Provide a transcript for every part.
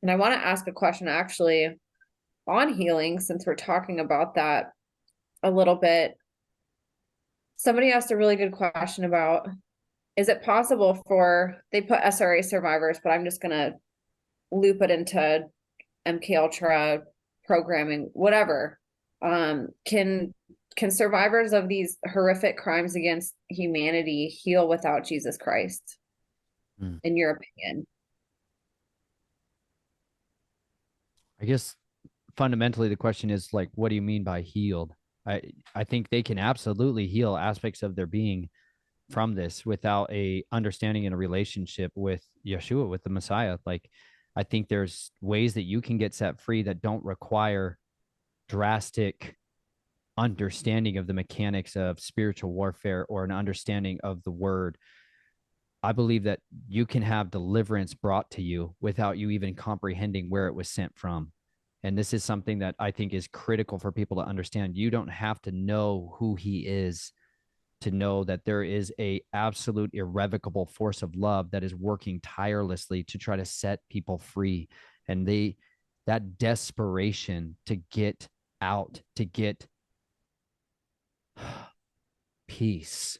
And I want to ask a question actually on healing, since we're talking about that a little bit. Somebody asked a really good question about, is it possible for, they put SRA survivors, but I'm just going to loop it into MK Ultra programming, whatever. Can survivors of these horrific crimes against humanity heal without Jesus Christ, Mm. in your opinion? I guess fundamentally the question is like, what do you mean by healed? I think they can absolutely heal aspects of their being from this without a understanding and a relationship with Yeshua, with the Messiah. Like, I think there's ways that you can get set free that don't require drastic understanding of the mechanics of spiritual warfare or an understanding of the word. I believe that you can have deliverance brought to you without you even comprehending where it was sent from. And this is something that I think is critical for people to understand. You don't have to know who he is to know that there is a absolute irrevocable force of love that is working tirelessly to try to set people free. And that desperation to get out, to get peace,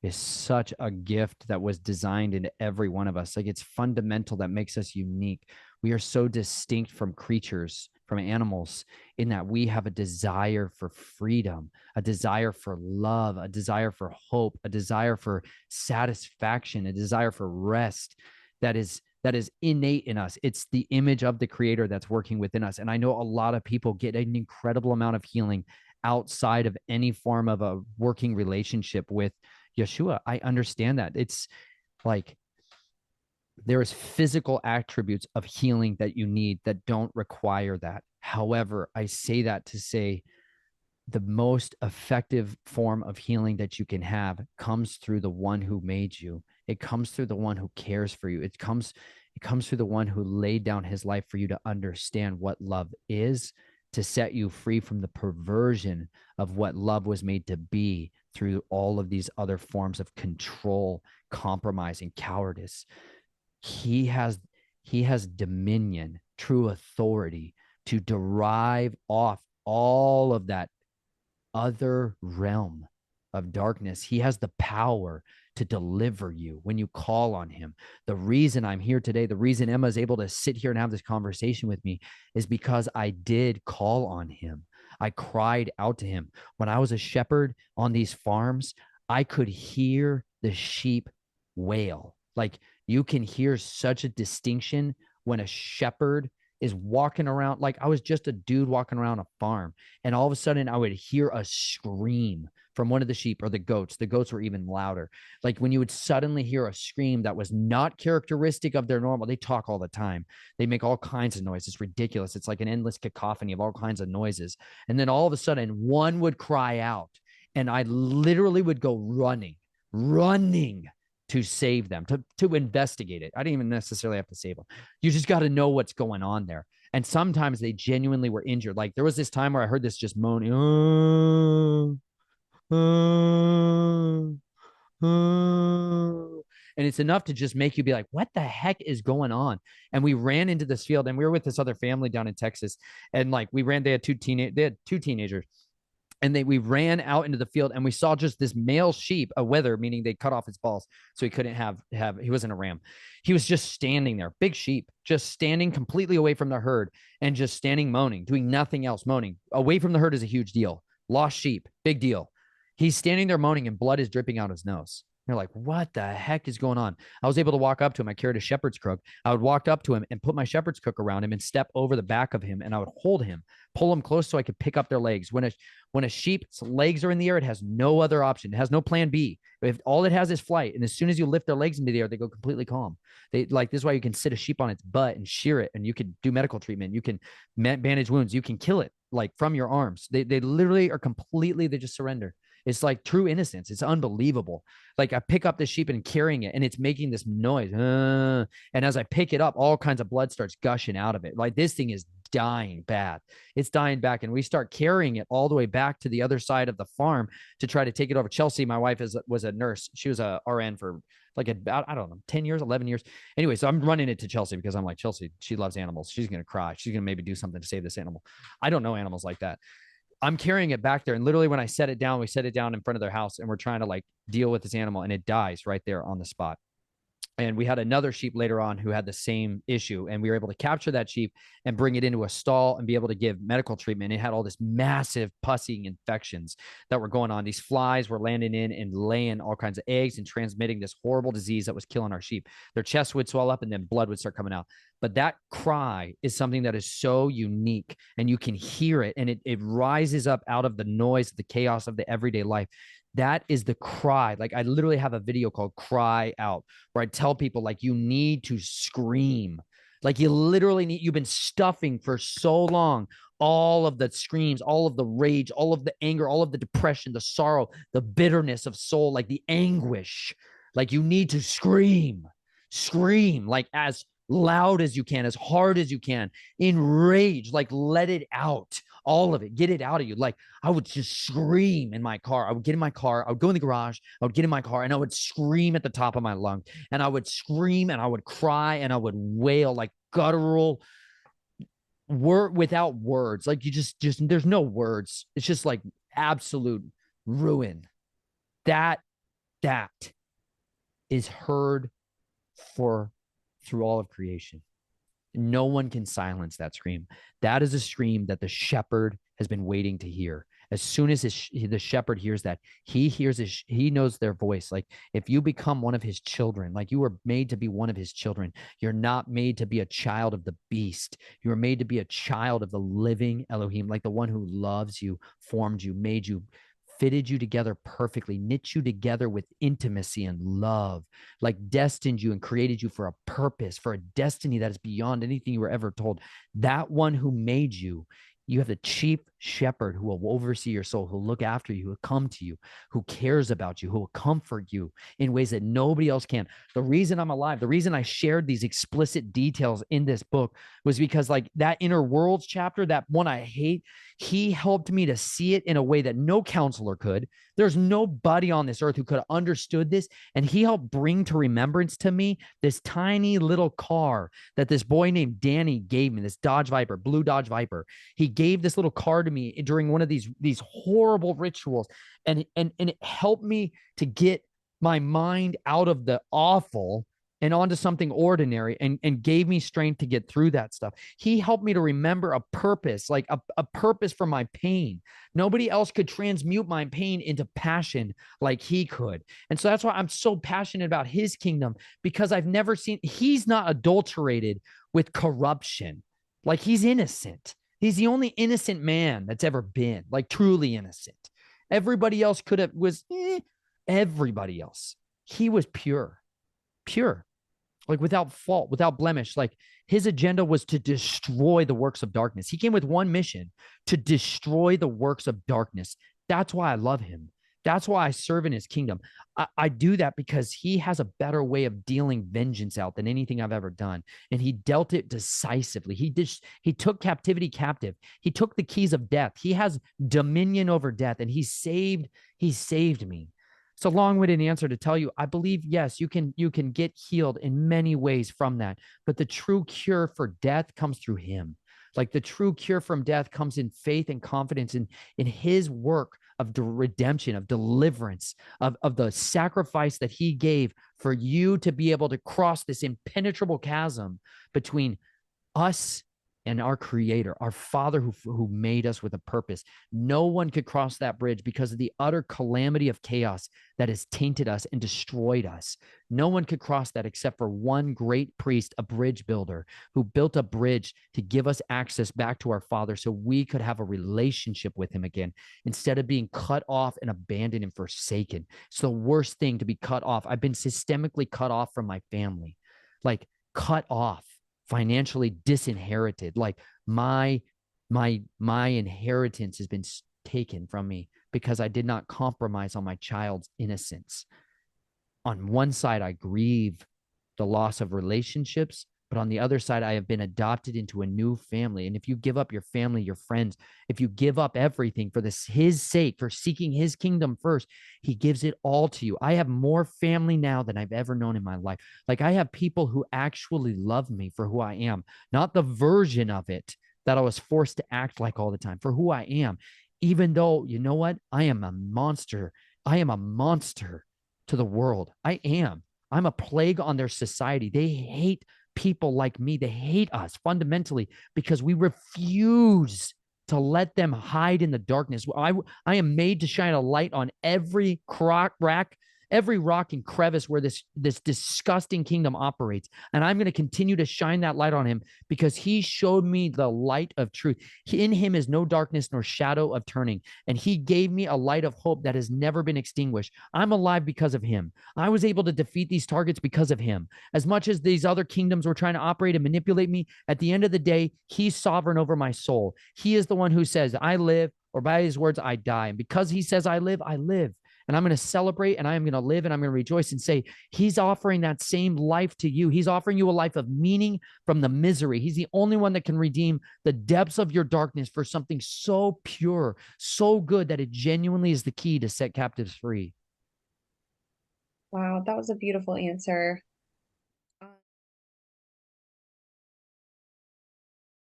is such a gift that was designed into every one of us. Like, it's fundamental that makes us unique. We are so distinct from creatures, from animals, in that we have a desire for freedom, a desire for love, a desire for hope, a desire for satisfaction, a desire for rest that is innate in us. It's the image of the creator that's working within us. And I know a lot of people get an incredible amount of healing outside of any form of a working relationship with Yeshua. I understand that. It's like there is physical attributes of healing that you need that don't require that. However, I say that to say the most effective form of healing that you can have comes through the one who made you. It comes through the one who cares for you. It comes through the one who laid down his life for you to understand what love is, to set you free from the perversion of what love was made to be through all of these other forms of control, compromise, and cowardice. He has he has dominion, true authority to derive off all of that other realm of darkness. He has the power to deliver you when you call on him. The reason I'm here today, the reason Emma is able to sit here and have this conversation with me is because I did call on him. I cried out to him. When I was a shepherd on these farms, I could hear the sheep wail. Like, you can hear such a distinction when a shepherd is walking around. Like, I was just a dude walking around a farm, and all of a sudden I would hear a scream from one of the sheep or the goats. The goats were even louder. Like, when you would suddenly hear a scream that was not characteristic of their normal, they talk all the time. They make all kinds of noise. It's ridiculous. It's like an endless cacophony of all kinds of noises. And then all of a sudden, one would cry out, and I literally would go running to save them, to investigate it. I didn't even necessarily have to save them. You just got to know what's going on there. And sometimes they genuinely were injured. Like, there was this time where I heard this just moaning, and it's enough to just make you be like, what the heck is going on? And we ran into this field, and we were with this other family down in Texas. And like, they had two teenagers, and we ran out into the field, and we saw just this male sheep, a wether, meaning they cut off his balls so he couldn't have he wasn't a ram. He was just standing there, big sheep, just standing completely away from the herd, and just standing moaning, doing nothing else. Moaning away from the herd is a huge deal. Lost sheep, big deal. He's standing there moaning, and blood is dripping out his nose. You're like, what the heck is going on? I was able to walk up to him. I carried a shepherd's crook. I would walk up to him and put my shepherd's crook around him and step over the back of him, and I would hold him, pull him close so I could pick up their legs. When a sheep's legs are in the air, it has no other option. It has no plan B. If all it has is flight, and as soon as you lift their legs into the air, they go completely calm. This is why you can sit a sheep on its butt and shear it, and you can do medical treatment. You can bandage wounds. You can kill it like from your arms. They literally are completely. They just surrender. It's like true innocence. It's unbelievable. Like, I pick up the sheep and carrying it, and it's making this noise. And as I pick it up, all kinds of blood starts gushing out of it. Like, this thing is dying bad. It's dying back. And we start carrying it all the way back to the other side of the farm to try to take it over. Chelsea, my wife, was a nurse. She was a RN for like about, I don't know, 10 years, 11 years. Anyway, so I'm running it to Chelsea because I'm like, Chelsea, she loves animals. She's going to cry. She's going to maybe do something to save this animal. I don't know animals like that. I'm carrying it back there. And literally when I set it down, we set it down in front of their house and we're trying to like deal with this animal and it dies right there on the spot. And we had another sheep later on who had the same issue, and we were able to capture that sheep and bring it into a stall and be able to give medical treatment. It had all this massive pussing infections that were going on. These flies were landing in and laying all kinds of eggs and transmitting this horrible disease that was killing our sheep. Their chest would swell up and then blood would start coming out. But that cry is something that is so unique, and you can hear it, and it rises up out of the noise, the chaos of the everyday life. That is the cry. Like I literally have a video called Cry Out where I tell people like you need to scream. Like you literally need, you've been stuffing for so long all of the screams, all of the rage, all of the anger, all of the depression, the sorrow, the bitterness of soul, like the anguish. Like you need to scream, scream like as loud as you can, as hard as you can, in rage, like let it out, all of it, get it out of you. Like I would just scream in my car. I would get in my car. I would go in the garage. I would get in my car and I would scream at the top of my lungs. And I would scream and I would cry and I would wail like guttural word without words. Like you just there's no words. It's just like absolute ruin. That is heard for through all of creation. No one can silence that scream. That is a scream that the shepherd has been waiting to hear. As soon as the shepherd hears that, he knows their voice. Like if you become one of his children, like you were made to be one of his children, you're not made to be a child of the beast. You were made to be a child of the living Elohim, like the one who loves you, formed you, made you, fitted you together perfectly, knit you together with intimacy and love, like destined you and created you for a purpose, for a destiny that is beyond anything you were ever told. That one who made you, you have the chief shepherd who will oversee your soul, who will look after you, who will come to you, who cares about you, who will comfort you in ways that nobody else can. The reason I'm alive, the reason I shared these explicit details in this book was because like that inner worlds chapter, that one I hate, he helped me to see it in a way that no counselor could. There's nobody on this earth who could have understood this. And he helped bring to remembrance to me this tiny little car that this boy named Danny gave me, this Dodge Viper, blue Dodge Viper. He gave this little car to me during one of these horrible rituals. And it helped me to get my mind out of the awful and onto something ordinary, and gave me strength to get through that stuff. He helped me to remember a purpose, like a purpose for my pain. Nobody else could transmute my pain into passion like he could. And so that's why I'm so passionate about his kingdom, because I've never seen, he's not adulterated with corruption. Like he's innocent. He's the only innocent man that's ever been, like truly innocent. Everybody else could have, everybody else. He was pure, like without fault, without blemish. Like his agenda was to destroy the works of darkness. He came with one mission: to destroy the works of darkness. That's why I love him. That's why I serve in his kingdom. I do that because he has a better way of dealing vengeance out than anything I've ever done. And he dealt it decisively. He took captivity captive. He took the keys of death. He has dominion over death, and he saved me. It's a long-winded answer to tell you, I believe, yes, you can get healed in many ways from that. But the true cure for death comes through him. Like the true cure from death comes in faith and confidence in his work of redemption, of deliverance, of the sacrifice that he gave for you to be able to cross this impenetrable chasm between us and our creator, our father who made us with a purpose. No one could cross that bridge because of the utter calamity of chaos that has tainted us and destroyed us. No one could cross that except for one great priest, a bridge builder, who built a bridge to give us access back to our father so we could have a relationship with him again, instead of being cut off and abandoned and forsaken. It's the worst thing to be cut off. I've been systemically cut off from my family, like cut off, financially disinherited. Like my inheritance has been taken from me because I did not compromise on my child's innocence. On one side, I grieve the loss of relationships, But on the other side, I have been adopted into a new family. And if you give up your family, your friends, if you give up everything for his sake, for seeking his kingdom first, he gives it all to you. I have more family now than I've ever known in my life. Like, I have people who actually love me for who I am, not the version of it that I was forced to act like all the time, for who I am. Even though, you know what? I am a monster. I am a monster to the world. I am. I'm a plague on their society. They hate people like me. They hate us fundamentally because we refuse to let them hide in the darkness. I am made to shine a light on every every rock and crevice where this disgusting kingdom operates. And I'm going to continue to shine that light on him because he showed me the light of truth. In him is no darkness nor shadow of turning. And he gave me a light of hope that has never been extinguished. I'm alive because of him. I was able to defeat these targets because of him. As much as these other kingdoms were trying to operate and manipulate me, at the end of the day, he's sovereign over my soul. He is the one who says, I live, or by his words, I die. And because he says I live, I live. And I'm going to celebrate and I'm going to live and I'm going to rejoice and say, he's offering that same life to you. He's offering you a life of meaning from the misery. He's the only one that can redeem the depths of your darkness for something so pure, so good that it genuinely is the key to set captives free. Wow, that was a beautiful answer.